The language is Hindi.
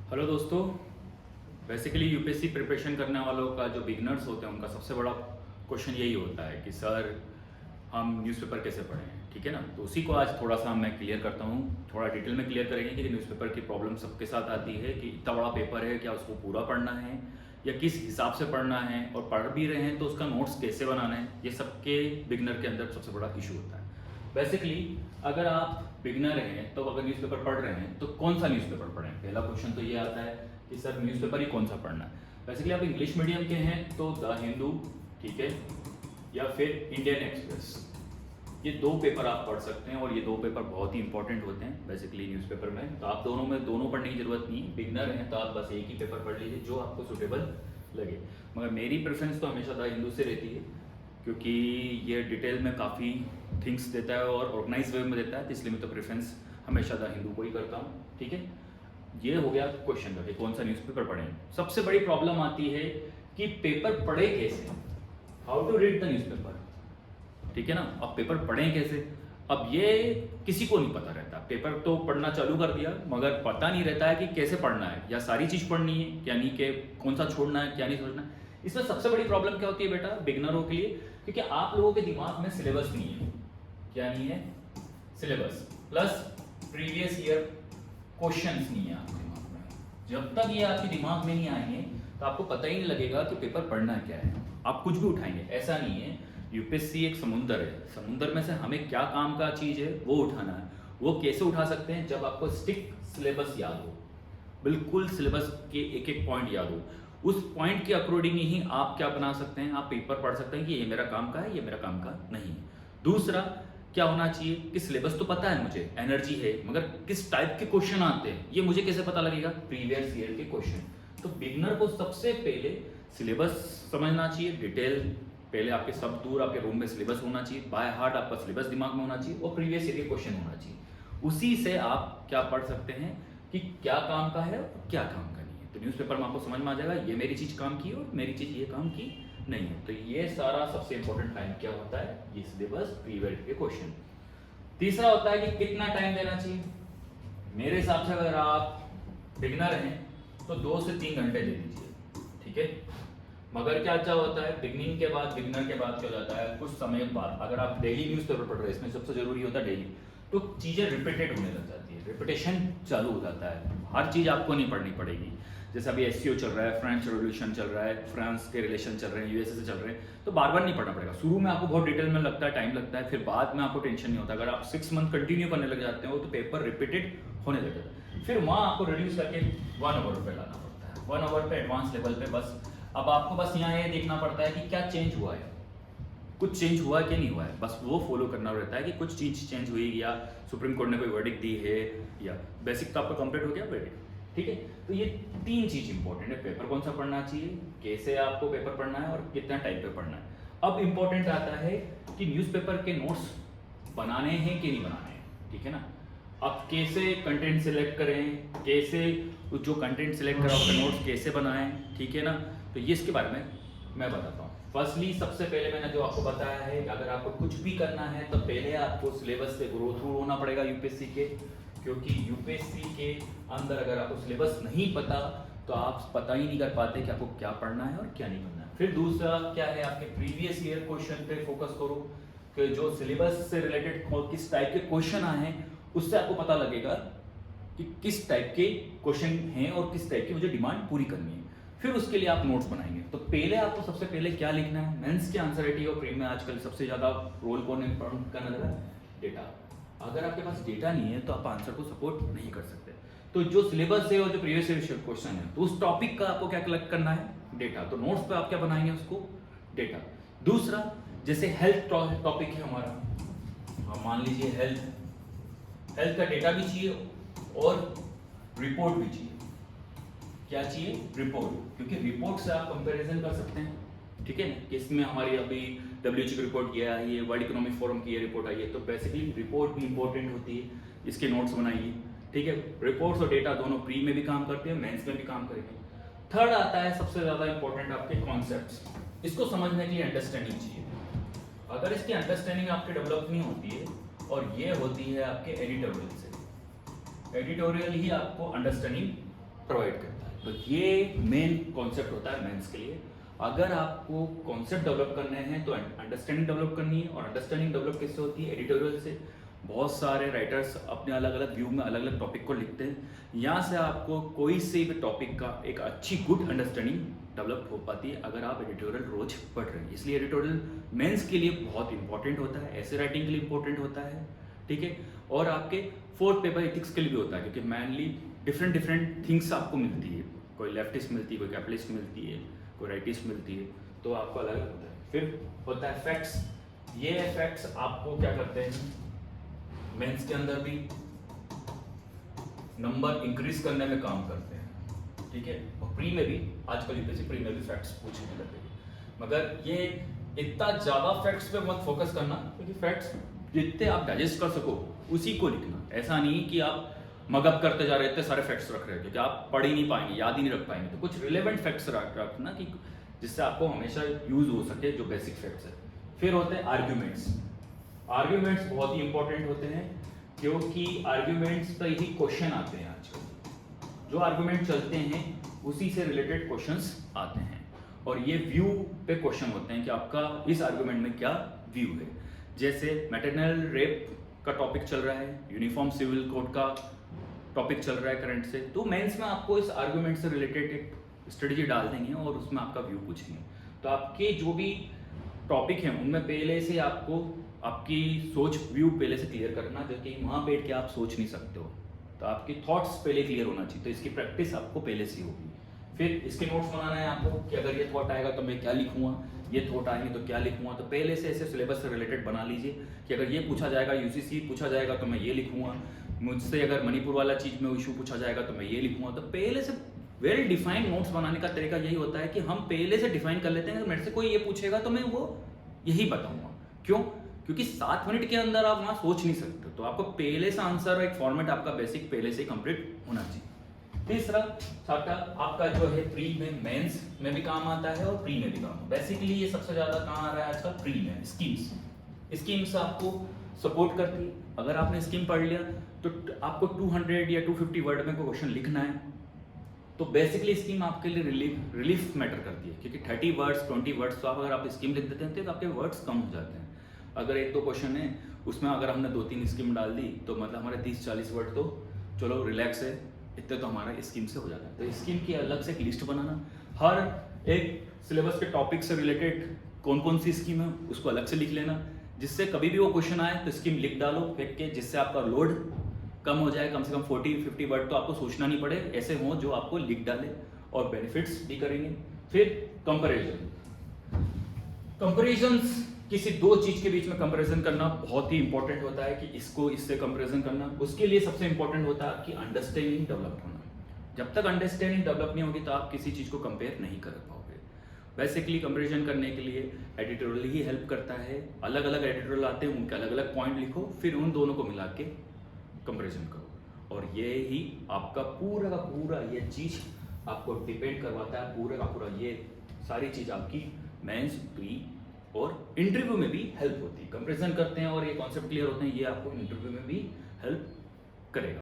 हेलो दोस्तों। बेसिकली यूपीएससी प्रिपरेशन करने वालों का जो बिगनर्स होते हैं उनका सबसे बड़ा क्वेश्चन यही होता है कि सर हम न्यूज़पेपर कैसे पढ़ें। ठीक है ना, तो उसी को आज थोड़ा सा मैं क्लियर करता हूँ, थोड़ा डिटेल में क्लियर करेंगे कि न्यूज़पेपर की प्रॉब्लम सबके साथ आती है कि इतना बड़ा पेपर है, क्या उसको पूरा पढ़ना है या किस हिसाब से पढ़ना है, और पढ़ भी रहे हैं तो उसका नोट्स कैसे बनाना है। ये सबके बिगनर के अंदर सबसे बड़ा इशू होता है। बेसिकली अगर आप बिगनर हैं तो अगर न्यूज़पेपर पढ़ रहे हैं तो कौन सा न्यूज़पेपर पढ़ें। पहला क्वेश्चन तो ये आता है कि सर न्यूज़पेपर ही कौन सा पढ़ना है। बेसिकली आप इंग्लिश मीडियम के हैं तो द हिंदू, ठीक है, या फिर इंडियन एक्सप्रेस, ये दो पेपर आप पढ़ सकते हैं और ये दो पेपर बहुत ही इंपॉर्टेंट होते हैं बेसिकली न्यूज़पेपर में। तो आप दोनों पढ़ने की जरूरत नहीं, बिगनर हैं तो आप बस एक ही पेपर पढ़ लीजिए जो आपको सूटेबल लगे। मगर मेरी प्रेफरेंस तो हमेशा द हिंदू से रहती है क्योंकि ये डिटेल में काफ़ी थिंग्स देता है और ऑर्गेनाइज वे में देता है, तो इसलिए मैं तो प्रेफरेंस हमेशा द हिंदू को ही करता हूँ। ठीक है, ये हो गया क्वेश्चन का कि कौन सा न्यूज़पेपर पढ़ें। सबसे बड़ी प्रॉब्लम आती है कि पेपर पढ़े कैसे, how to read the newspaper. ठीक है ना, अब पेपर पढ़ें कैसे, अब ये किसी को नहीं पता रहता। पेपर तो पढ़ना चालू कर दिया मगर पता नहीं रहता है कि कैसे पढ़ना है या सारी चीज़ पढ़नी है, यानी कि कौन सा छोड़ना है क्या नहीं छोड़ना है। इसमें सबसे बड़ी प्रॉब्लम क्या होती है बेटा बिगनरों के लिए, क्योंकि आप लोगों के दिमाग में सिलेबस नहीं है। क्या नहीं है? Syllabus plus previous year questions नहीं है आपके दिमाग में। जब तक ये आपके दिमाग में नहीं आएंगे तो आपको पता ही नहीं लगेगा कि पेपर पढ़ना क्या है। आप कुछ भी उठाएंगे, ऐसा नहीं है। यूपीएससी एक समुंदर है, समुंदर में से हमें क्या काम का चीज है वो उठाना है। वो कैसे उठा सकते हैं? जब आपको स्टिक सिलेबस याद हो, बिल्कुल सिलेबस के एक एक पॉइंट याद हो, उस पॉइंट के अकॉर्डिंग ही आप क्या बना सकते हैं, आप पेपर पढ़ सकते हैं कि ये मेरा काम का है, ये मेरा काम का नहीं है। दूसरा क्या होना चाहिए कि सिलेबस तो पता है मुझे, एनर्जी है, मगर किस टाइप के क्वेश्चन आते हैं ये मुझे कैसे पता लगेगा? प्रीवियस ईयर के क्वेश्चन। तो बिगनर को सबसे पहले सिलेबस समझना चाहिए, डिटेल पहले आपके सब दूर आपके रूम में सिलेबस होना चाहिए, बाय हार्ट आपका सिलेबस दिमाग में होना चाहिए और प्रीवियस ईयर के क्वेश्चन होना चाहिए। उसी से आप क्या पढ़ सकते हैं कि क्या काम का है और क्या काम का नहीं है। तो न्यूज़पेपर में आपको समझ में आ जाएगा ये मेरी चीज काम की और मेरी चीज ये काम की नहीं है। तो ये सारा सबसे इंपॉर्टेंट टाइम क्या होता है, ये सिलेबस, प्रीवियस के क्वेश्चन। तीसरा होता है कि कितना टाइम देना चाहिए। मेरे हिसाब से अगर आप बिगनर हैं तो 2 से 3 घंटे दे दीजिए, ठीक है। मगर क्या अच्छा होता है बिगनिंग के बाद, बिगनर के बाद क्या हो जाता है, कुछ समय बाद अगर आप डेली न्यूज़पेपर पढ़ रहे हैं, इसमें सबसे जरूरी होता है डेली, तो चीजें रिपीटेड होने लग जाती है, रिपीटेशन चालू हो जाता है। हर चीज आपको नहीं पढ़नी पड़ेगी। जैसे अभी एससीओ चल रहा है, फ्रेंच रेवोल्यूशन चल रहा है, फ्रांस के रिलेशन चल रहे हैं, यूएसए से चल रहे हैं, तो बार बार नहीं पढ़ना पड़ेगा। शुरू में आपको बहुत डिटेल में लगता है, टाइम लगता है, फिर बाद में आपको टेंशन नहीं होता। अगर आप 6 मंथ कंटिन्यू करने लग जाते हो तो पेपर रिपीटेड होने लग जाता है। फिर वहां आपको रिड्यूस करके 1 आवर पे लाना पड़ता है, 1 आवर पे एडवांस लेवल पे। बस अब आपको बस यहाँ ये देखना पड़ता है कि क्या चेंज हुआ है, कुछ चेंज हुआ है कि नहीं हुआ है, बस वो फॉलो करना रहता है कि कुछ चीज चेंज हुई या सुप्रीम कोर्ट ने कोई वर्डिक्ट दी है या बेसिक तो आपका कंप्लीट हो गया वर्डिक्ट। ठीक है, तो ये 3 चीज इंपॉर्टेंट है, पेपर कौन सा पढ़ना चाहिए, कैसे आपको पेपर पढ़ना है और कितना टाइम पे पढ़ना है। अब इंपॉर्टेंट आता है कि न्यूज़पेपर के नोट्स बनाने हैं कि नहीं बनाने हैं, ठीक है ना। अब कैसे कंटेंट सिलेक्ट करें, कैसे जो कंटेंट सिलेक्ट करा उसका नोट्स कैसे बनाएं, ठीक है ना। तो ये इसके बारे में मैं बताता हूँ। फर्स्टली सबसे पहले मैंने जो आपको बताया है कि अगर आपको कुछ भी करना है तो पहले आपको सिलेबस से ग्रो थ्रू होना पड़ेगा यूपीएससी के, क्योंकि यूपीएससी के अंदर अगर आपको सिलेबस नहीं पता तो आप पता ही नहीं कर पाते कि आपको क्या पढ़ना है और क्या नहीं पढ़ना है। फिर दूसरा क्या है, आपके प्रीवियस ईयर क्वेश्चन पे फोकस करो कि जो सिलेबस से रिलेटेड किस टाइप के क्वेश्चन आए हैं, उससे आपको पता लगेगा कि किस टाइप के क्वेश्चन हैं और किस टाइप की मुझे डिमांड पूरी करनी है। फिर उसके लिए आप नोट्स बनाएंगे। तो पहले आपको सबसे पहले क्या लिखना है, मेंस के आंसर राइटिंग और प्री में आजकल सबसे ज्यादा रोल कौन इंपॉर्टेंट करने लगा? डेटा। अगर आपके पास डेटा नहीं है तो आप आंसर को सपोर्ट नहीं कर सकते। तो जो सिलेबस है और जो प्रीवियस ईयर क्वेश्चन है तो उस टॉपिक का आपको क्या कलेक्ट करना है? डेटा। तो नोट्स पे आप क्या बनाएंगे? उसको डेटा। दूसरा, जैसे हेल्थ टॉपिक है हमारा, हम मान लीजिए हेल्थ का डेटा भी चाहिए और रिपोर्ट भी चाहिए। क्या चाहिए? रिपोर्ट, क्योंकि रिपोर्ट से आप कंपैरिजन कर सकते हैं, ठीक है ना, कि इसमें हमारी अभी डब्ल्यूएचओ की रिपोर्ट किया है, ये वर्ल्ड इकोनॉमिक फोरम की ये रिपोर्ट आई है, तो बेसिकली रिपोर्ट भी इंपॉर्टेंट होती है, इसके नोट्स बनाइए, ठीक है। रिपोर्ट्स और डेटा दोनों प्री में भी काम करते हैं, मेंस में भी काम करेंगे। थर्ड आता है सबसे ज्यादा इंपॉर्टेंट आपके कॉन्सेप्ट्स। इसको समझने के लिए अंडरस्टैंडिंग चाहिए। अगर इसकी अंडरस्टैंडिंग आपकी डेवलप नहीं होती है, और ये होती है आपके एडिटोरियल से, एडिटोरियल ही आपको अंडरस्टैंडिंग प्रोवाइड करता है। तो ये मेन कॉन्सेप्ट होता है मेंस के लिए। अगर आपको कॉन्सेप्ट डेवलप करने हैं तो अंडरस्टैंडिंग डेवलप करनी है, और अंडरस्टैंडिंग डेवलप किससे होती है? एडिटोरियल से। बहुत सारे राइटर्स अपने अलग अलग व्यू में अलग अलग टॉपिक को लिखते हैं, यहाँ से आपको कोई से भी टॉपिक का एक अच्छी गुड अंडरस्टैंडिंग डेवलप हो पाती है अगर आप एडिटोरियल रोज पढ़ रहे हैं। इसलिए एडिटोरियल मेंस के लिए बहुत इंपॉर्टेंट होता है, ऐसे राइटिंग के लिए इंपॉर्टेंट होता है, ठीक है। और आपके फोर्थ पेपर एथिक्स के लिए भी होता है, क्योंकि मैनली डिफरेंट थिंग्स आपको मिलती है। कोई लेफ्टिस्ट मिलती है, कोई कैपिटलिस्ट मिलती है, कोई राइटिस्ट मिलती है, तो आपको अलग अलग होता है। फिर होता है फैक्ट्स। ये फैक्ट्स आपको क्या करते हैं, मेंस के अंदर भी नंबर इंक्रीज करने में काम करते हैं, ठीक है। और प्री में भी आजकल यूपीएससी प्री में भी फैक्ट्स पूछने लगे, मगर ये इतना ज्यादा फैक्ट्स पे मत फोकस करना, क्योंकि फैक्ट्स जितने आप डाइजेस्ट कर सको उसी को लिखना। ऐसा नहीं कि आप मगअप करते जा रहे इतने सारे फैक्ट्स रख रहे हैं, क्योंकि आप पढ़ ही नहीं पाएंगे, याद ही नहीं रख पाएंगे। तो कुछ रिलेवेंट फैक्ट्स रखना कि जिससे आपको हमेशा यूज हो सके, जो बेसिक फैक्ट्स है। फिर होते हैं आर्ग्यूमेंट्स। आर्ग्यूमेंट्स बहुत ही इंपॉर्टेंट होते हैं, क्योंकि आर्ग्यूमेंट्स पर ही क्वेश्चन आते हैं आजकल। जो आर्ग्यूमेंट चलते हैं उसी से रिलेटेड क्वेश्चंस आते हैं, और ये व्यू पे क्वेश्चन होते हैं कि आपका इस आर्ग्यूमेंट में क्या व्यू है। जैसे मैटरनल रेप का टॉपिक चल रहा है, यूनिफॉर्म सिविल कोड का टॉपिक चल रहा है करंट से, तो मेंस में आपको इस आर्ग्यूमेंट से रिलेटेड एक स्ट्रेटजी डाल देंगे और उसमें आपका व्यू पूछेंगे। तो आपके जो भी टॉपिक हैं उनमें पहले से आपको आपकी सोच व्यू पहले से क्लियर करना, जो कि वहाँ बैठ के आप सोच नहीं सकते हो। तो आपके थॉट्स पहले क्लियर होना चाहिए, तो इसकी प्रैक्टिस आपको पहले से होगी। फिर इसके नोट्स बनाना है आपको कि अगर ये थॉट आएगा तो मैं क्या लिखूंगा, ये थॉट आएंगे तो क्या लिखूंगा। तो पहले से ऐसे सिलेबस से रिलेटेड बना लीजिए कि अगर ये पूछा जाएगा, यूसीसी पूछा जाएगा तो मैं ये लिखूंगा, मुझसे अगर मणिपुर वाला चीज में इशू पूछा जाएगा तो मैं ये लिखूंगा। तो पहले से वेल डिफाइंड नोट्स बनाने का तरीका यही होता है कि हम पहले से डिफाइन कर लेते हैं कि मेरे से कोई ये पूछेगा तो मैं वो यही बताऊंगा। क्यों? क्योंकि 7 मिनट के अंदर आप वहां सोच नहीं सकते, तो आपको पहले से आंसर, एक फॉर्मेट आपका बेसिक पहले से कंप्लीट होना चाहिए। तीसरा चैप्टर आपका जो है प्री में, मेंस में भी काम आता है और प्री में भी काम। बेसिकली ये सबसे ज्यादा कहाँ आ रहा है आजकल? प्री में। स्कीम्स आपको सपोर्ट करती है। अगर आपने स्कीम पढ़ लिया तो आपको 200 या 250 वर्ड में कोई क्वेश्चन लिखना है, तो बेसिकली स्कीम आपके लिए रिलीफ मैटर करती है, क्योंकि 30 वर्ड्स 20 वर्ड्स तो आप अगर आप स्कीम लिख देते हैं तो आपके वर्ड्स कम हो जाते हैं। अगर 1-2 क्वेश्चन है उसमें अगर हमने 2-3 स्कीम डाल दी तो मतलब हमारे 30-40 वर्ड तो चलो रिलैक्स है, इतने तो हमारा स्कीम से हो जाता है। तो स्कीम की अलग से एक लिस्ट बनाना, हर एक सिलेबस के टॉपिक से रिलेटेड कौन कौन सी स्कीम है उसको अलग से लिख लेना, जिससे कभी भी वो क्वेश्चन आए तो स्कीम लिख डालो फेंक के, जिससे आपका लोड कम हो जाए। कम से कम 40-50 वर्ड तो आपको सोचना नहीं पड़े, ऐसे हों जो आपको लिख डाले और बेनिफिट्स भी करेंगे। फिर कंपैरिजंस, किसी 2 चीज के बीच में कंपैरिजन करना बहुत ही इंपॉर्टेंट होता है कि इसको इससे कंपैरिजन करना। उसके लिए सबसे इंपॉर्टेंट होता है आपकी अंडरस्टैंडिंग डेवलप होना। जब तक अंडरस्टैंडिंग डेवलप नहीं होगी तो आप किसी चीज को कंपेयर नहीं कर पाओगे। बेसिकली कंपैरिजन करने के लिए एडिटोरियल ही हेल्प करता है। अलग अलग एडिटोरियल आते हैं, उनके अलग अलग पॉइंट लिखो, फिर उन दोनों को मिला के कंपैरिजन करो, और ये ही आपका पूरा का पूरा ये चीज आपको डिपेंड करवाता है। पूरा का पूरा ये सारी चीज आपकी मेंस, प्री और इंटरव्यू में भी हेल्प होती है। कंपैरिजन करते हैं और ये कॉन्सेप्ट क्लियर होते हैं, ये आपको इंटरव्यू में भी हेल्प करेगा।